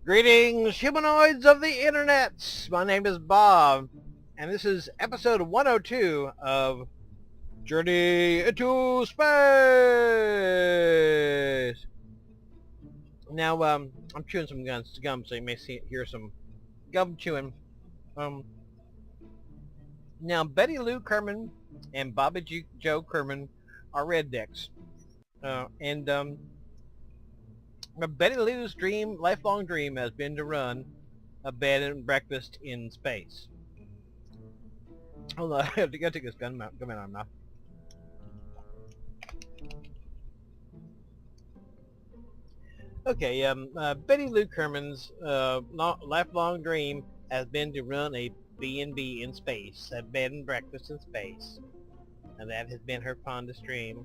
Greetings, humanoids of the internet! My name is Bob, and this is episode 102 of Journey into Space! Now, I'm chewing some gum, so you may hear some gum chewing. Now, Betty Lu Kerman and Bobby Joe Kerman are rednecks. Betty Lou's lifelong dream has been to run a bed and breakfast in space. Hold on, I have to go take this gun out of my mouth. Okay, Betty Lu Kerman's lifelong dream has been to run a B&B in space, a bed and breakfast in space. And that has been her fondest dream.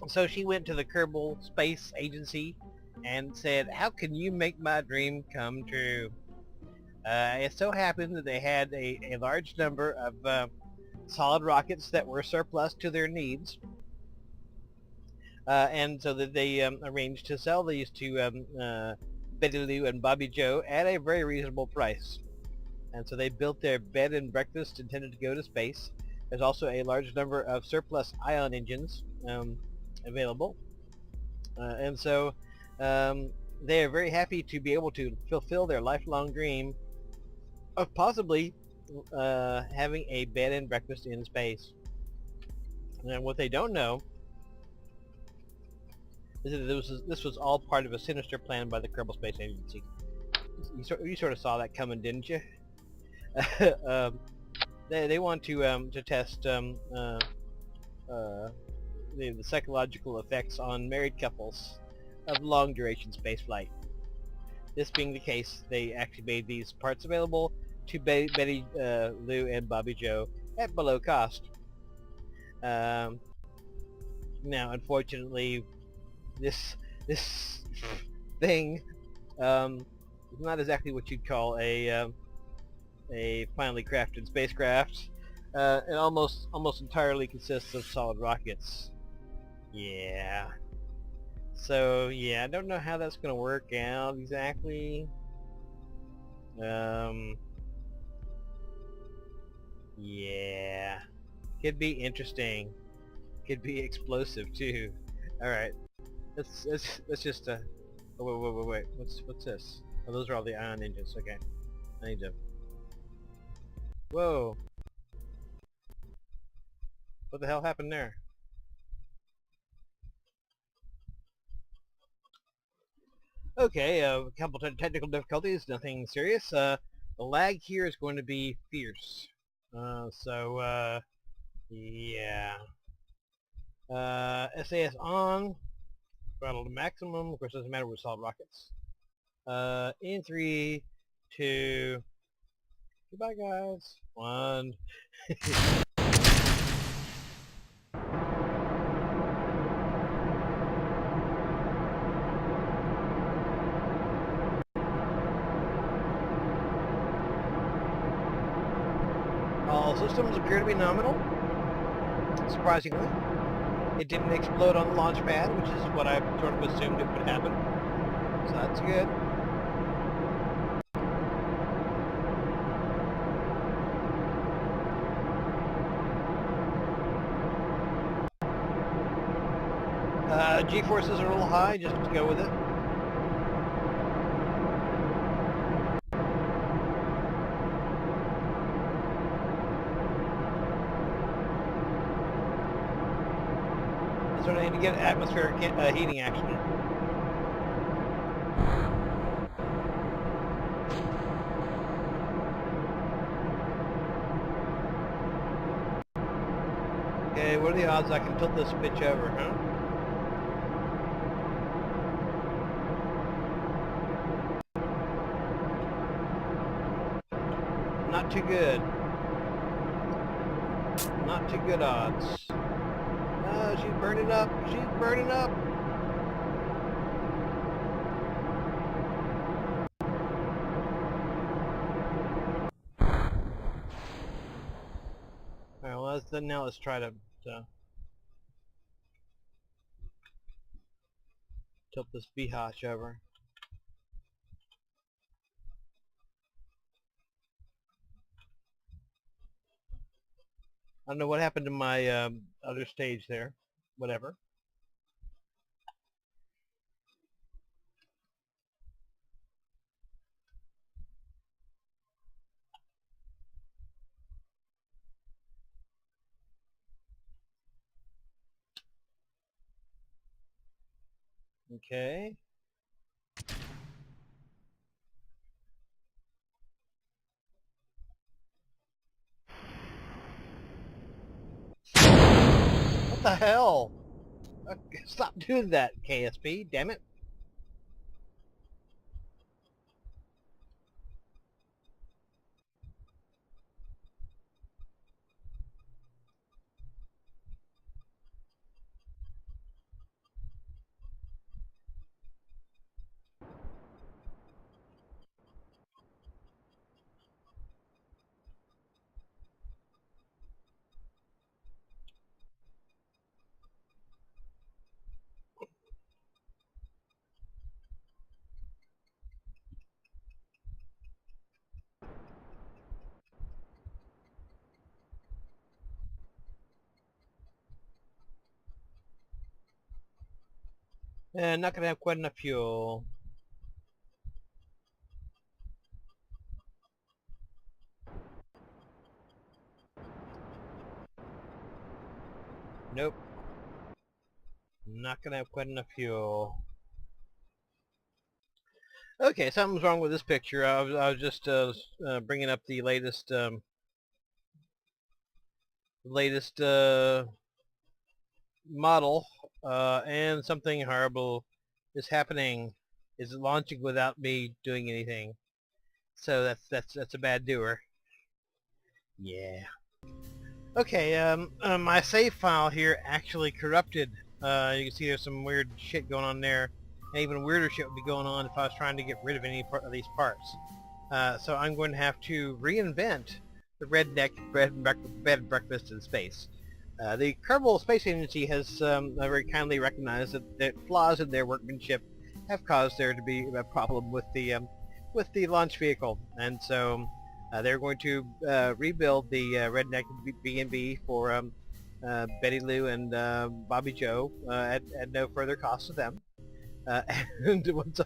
So she went to the Kerbal Space Agency and said, "How can you make my dream come true?" It so happened that they had a large number of solid rockets that were surplus to their needs. And so that they arranged to sell these to Betty Lou and Bobby Joe at a very reasonable price. And so they built their bed and breakfast intended to go to space. There's also a large number of surplus ion engines available, and so they are very happy to be able to fulfill their lifelong dream of possibly having a bed and breakfast in space. And what they don't know is that this was all part of a sinister plan by the Kerbal Space Agency. You sort of saw that coming, didn't you? They want to test the psychological effects on married couples of long-duration spaceflight. This being the case, they actually made these parts available to Betty Lou and Bobby Joe at below cost. Now, unfortunately, this thing is not exactly what you'd call a finely crafted spacecraft. It almost entirely consists of solid rockets. Yeah. So, yeah, I don't know how that's going to work out exactly. Yeah. Could be interesting. Could be explosive, too. Alright. Let's just, oh, wait. What's this? Oh, those are all the ion engines. Okay. I need to... Whoa. What the hell happened there? Okay, a couple of technical difficulties, nothing serious. The lag here is going to be fierce. Yeah. SAS on. Throttle to maximum. Of course, it doesn't matter with solid rockets. In 3, 2... Goodbye, guys. 1... All systems appear to be nominal. Surprisingly, it didn't explode on the launch pad, which is what I sort of assumed it would happen. So that's good. G-forces are a little high, just to go with it. So I need to get atmospheric heating action. Okay, what are the odds I can tilt this bitch over, huh? Not too good. Not too good odds. Oh, she's burning up. She's burning up. Alright, well, now let's try to tilt this biatch over. I don't know what happened to my other stage there. Whatever. Okay. What the hell? Stop doing that, KSP. Damn it. Not gonna have quite enough fuel. Nope. Not gonna have quite enough fuel. Okay, something's wrong with this picture. I was just bringing up the latest model, and something horrible is happening. Is launching without me doing anything. So that's a bad doer. Yeah. Okay. My save file here actually corrupted. You can see there's some weird shit going on there. And even weirder shit would be going on if I was trying to get rid of any of these parts. So I'm going to have to reinvent the Redneck bed and breakfast in space. The Kerbal Space Agency has very kindly recognized that flaws in their workmanship have caused there to be a problem with the launch vehicle, and so they're going to rebuild the Redneck B&B for Betty Lou and Bobby Joe at no further cost to them. And once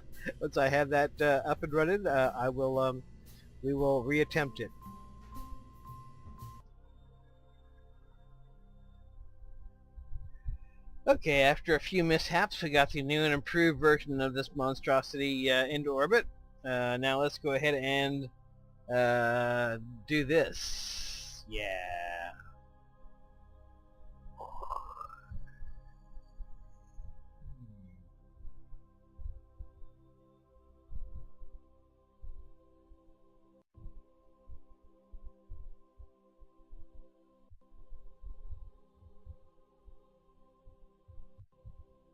I have that up and running, we will reattempt it. Okay, after a few mishaps, we got the new and improved version of this monstrosity into orbit. Now let's go ahead and do this. Yeah.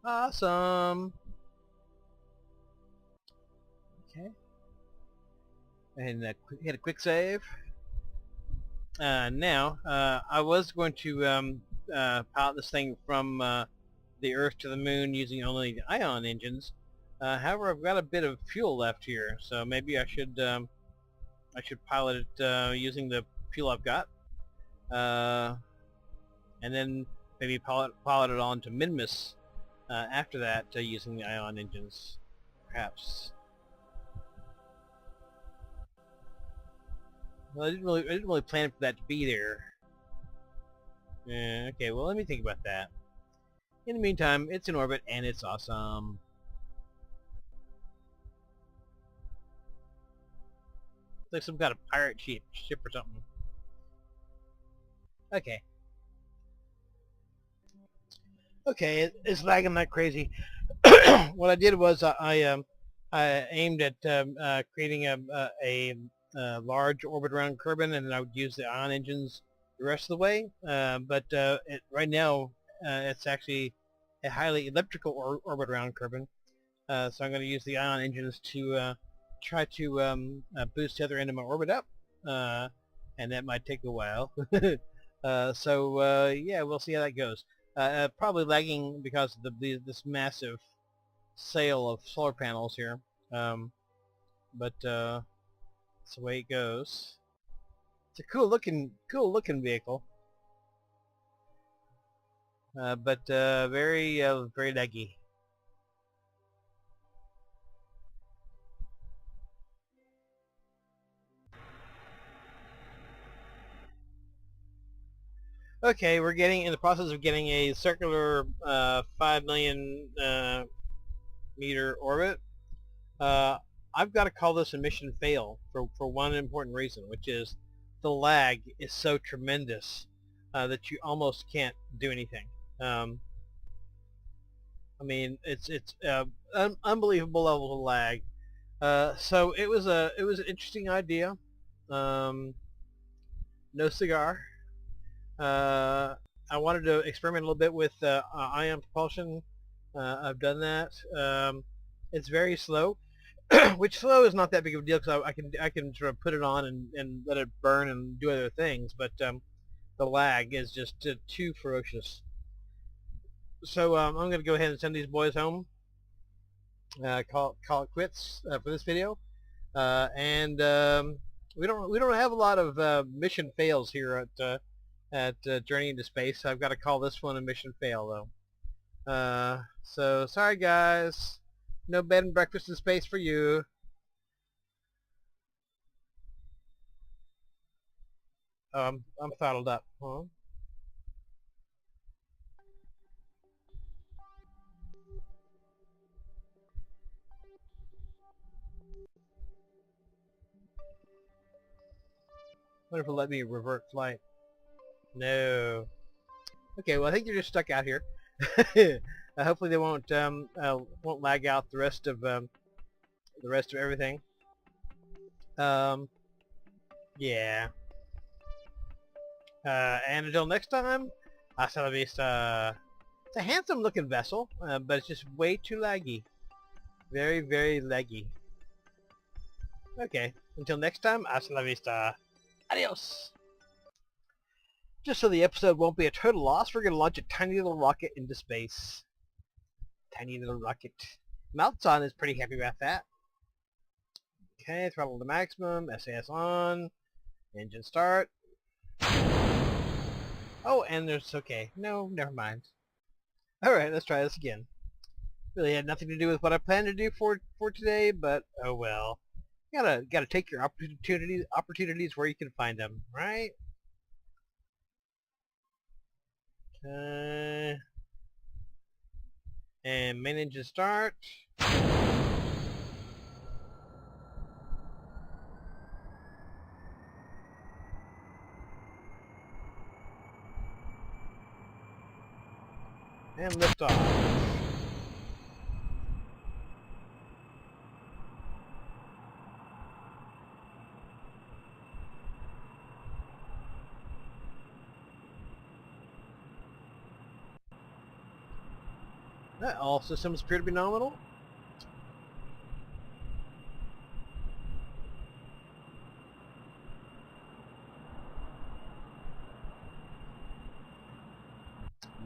Awesome. Okay. And hit a quick save. Now, I was going to pilot this thing from the Earth to the Moon using only the ion engines. However, I've got a bit of fuel left here, so maybe I should pilot it using the fuel I've got, and then maybe pilot it on to Minmus after that using the ion engines, perhaps. Well, I didn't really plan for that to be there. Okay, well, let me think about that. In the meantime, it's in orbit and it's awesome. It's like some kind of pirate ship or something. Okay. Okay, it's lagging like crazy. What I did was I aimed at creating a large orbit around Kerbin, and then I would use the ion engines the rest of the way. Right now, it's actually a highly elliptical orbit around Kerbin. So I'm going to use the ion engines to try to boost the other end of my orbit up, and that might take a while. Yeah, we'll see how that goes. Probably lagging because of this massive sale of solar panels here, but it's the way it goes. It's a cool looking vehicle, but very laggy. Okay, we're getting in the process of getting a circular 5 million meter orbit. Uh, I've got to call this a mission fail for one important reason, which is the lag is so tremendous that you almost can't do anything. I mean, it's unbelievable levels of lag. So it was an interesting idea. Um, no cigar. Uh, I wanted to experiment a little bit with ion propulsion. I've done that. It's very slow, which slow is not that big of a deal because I can sort of put it on and let it burn and do other things. But the lag is just too ferocious. So I'm going to go ahead and send these boys home. Call it quits for this video. And we don't have a lot of mission fails here at Journey into Space. I've got to call this one a mission fail though. So sorry guys, no bed and breakfast in space for you. I'm throttled up. Huh? Wonder if it'll let me revert flight. No. Okay, well I think you're just stuck out here. Hopefully they won't lag out the rest of everything. Um, yeah. And until next time, hasta la vista. It's a handsome looking vessel, but it's just way too laggy. Very laggy. Okay, until next time, hasta la vista. Adios. Just so the episode won't be a total loss, we're going to launch a tiny little rocket into space. Tiny little rocket. Maltzahn is pretty happy about that. Okay, throttle to maximum, SAS on, engine start. Oh, and there's, okay, no, never mind. Alright, let's try this again. Really had nothing to do with what I planned to do for today, but oh well. You gotta take your opportunities where you can find them, right? Okay. And main engine start. And lift off. All systems appear to be nominal.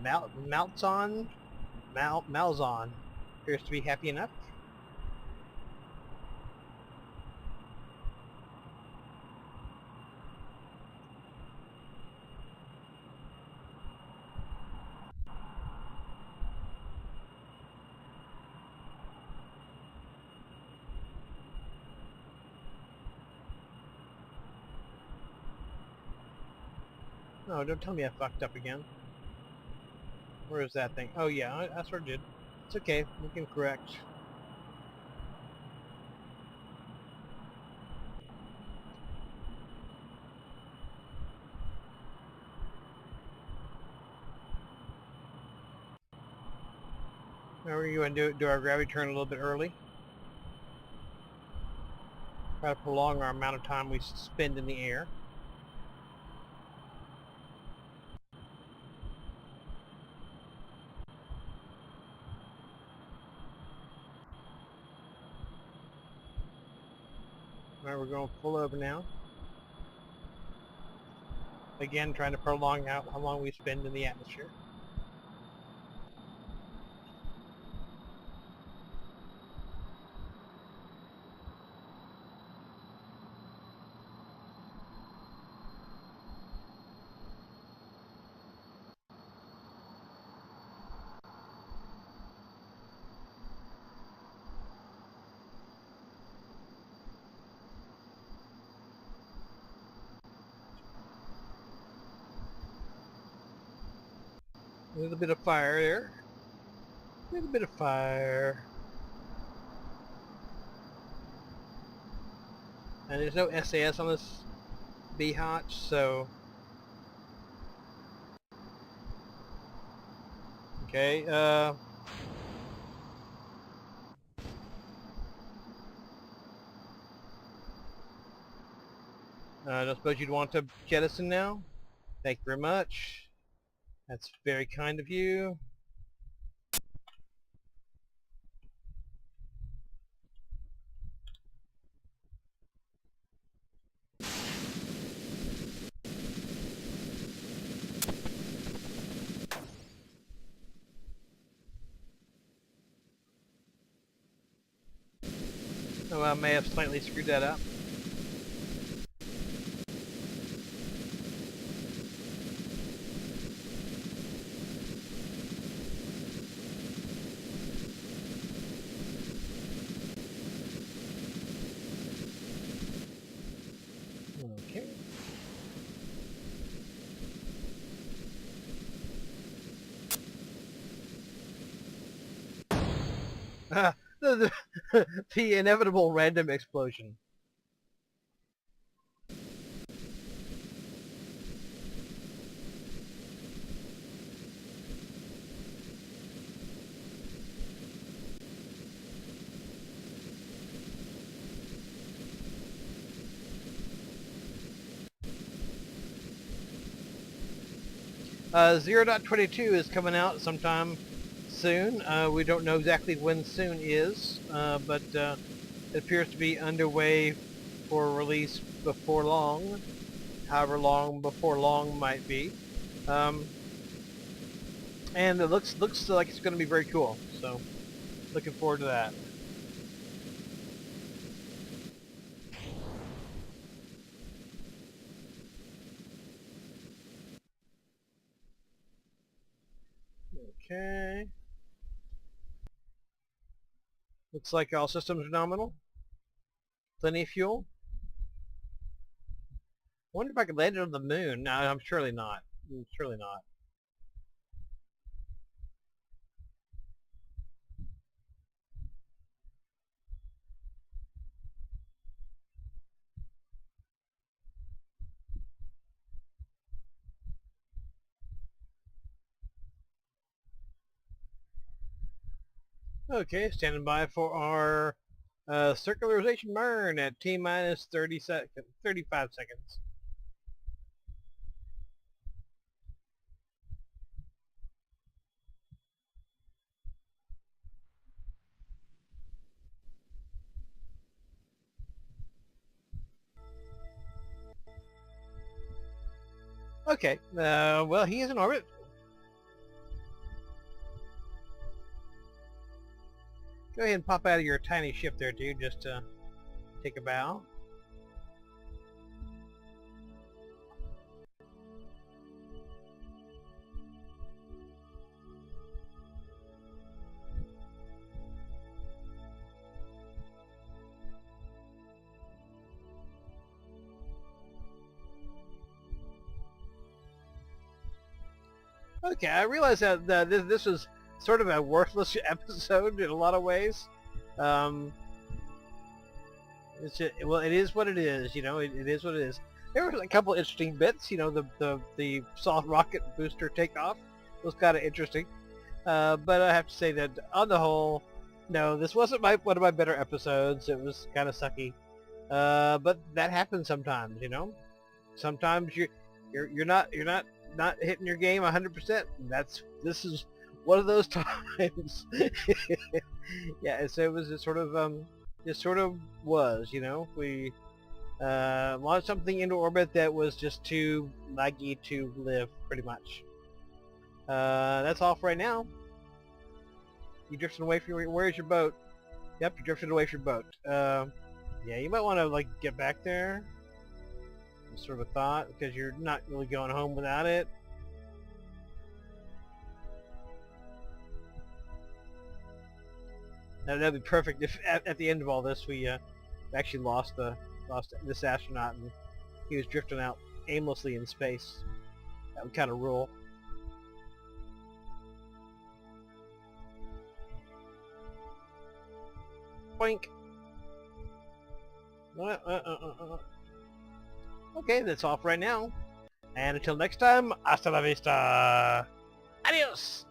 Malzahn appears to be happy enough. No, don't tell me I fucked up again. Where is that thing? Oh yeah, I sort of did. It's okay, we can correct. Now we're going to do our gravity turn a little bit early. Try to prolong our amount of time we spend in the air. Alright, we're going full over now. Again, trying to prolong out how long we spend in the atmosphere. A little bit of fire there. A little bit of fire. And there's no SAS on this B-hotch, so... Okay, I don't suppose you'd want to jettison now? Thank you very much. That's very kind of you. Oh, I may have slightly screwed that up. Okay. The inevitable random explosion. Uh, 0.22 is coming out sometime soon. We don't know exactly when soon is, but it appears to be underway for release before long, however long before long might be. And it looks like it's going to be very cool, so looking forward to that. Okay. Looks like all systems are nominal. Plenty of fuel. I wonder if I could land it on the moon. No, I'm surely not. Surely not. Okay, standing by for our circularization burn at T-minus 35 seconds. Okay, well, he is in orbit. Go ahead and pop out of your tiny ship there, dude, just to take a bow. Okay, I realize that this was sort of a worthless episode in a lot of ways. It's just, well, it is what it is. You know, it is what it is. There were a couple interesting bits. You know, the soft rocket booster takeoff was kind of interesting. But I have to say that on the whole, no, this wasn't one of my better episodes. It was kind of sucky. But that happens sometimes, you know. Sometimes you're not hitting your game 100%. This is one of those times. Yeah, so it was it sort of was, you know. We launched something into orbit that was just too laggy to live, pretty much. That's all for right now. You drifting away from where's your boat? Yep, you drifted away from your boat. Yeah, you might want to like get back there. Sort of a thought, because you're not really going home without it. That'd be perfect if at the end of all this we actually lost this astronaut and he was drifting out aimlessly in space. That would kind of rule. Boink. Okay, that's all for right now. And until next time, hasta la vista. Adios!